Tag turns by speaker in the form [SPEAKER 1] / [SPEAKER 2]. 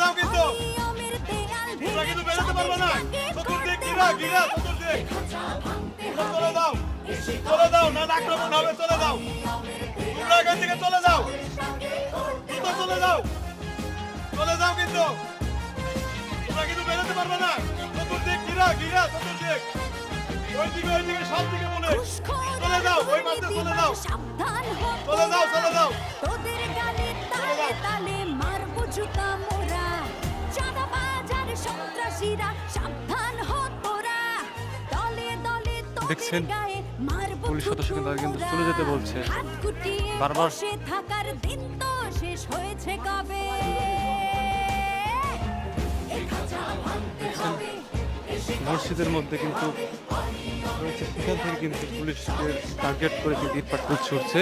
[SPEAKER 1] দাও কিন্তু তোমরা কিন্তু বেরোতে পারবে না। চতুর্দিক ঘিরা ঘিরা চতুর্দিক চলে দাও না আক্রমণ হবে। চলে দাও তোমরা এখান থেকে চলে যাও, দ্রুত চলে যাও কিন্তু তোমরা কিন্তু বেরোতে পারবে না। চতুর্দিক ঘিরা ঘিরা চতুর্দিক ওইদিকে সব দিকে বলে চলে যাও, ওই মাঠে চলে যাও চলে যাও
[SPEAKER 2] তোদের গালে তালে তালে মারবো জুতা মোরা, চাঁদাবাজার সন্ত্রাসীরা সাবধান হ তোরা, দলে দলে
[SPEAKER 3] দেখছেন,
[SPEAKER 2] তোদের গায়ে মারবো
[SPEAKER 3] পুলিশ সদস্য কিন্তু তাকে কিন্তু চলে যেতে বলছে।
[SPEAKER 2] হাত গুটিয়ে
[SPEAKER 3] বারবার
[SPEAKER 2] বসে থাকার দিন তো শেষ হয়েছে কবে।
[SPEAKER 3] মসজিদের মধ্যে কিন্তু রয়েছে, সেখান থেকে কিন্তু পুলিশকে টার্গেট করে কিন্তু ইটপাট ছুটছে।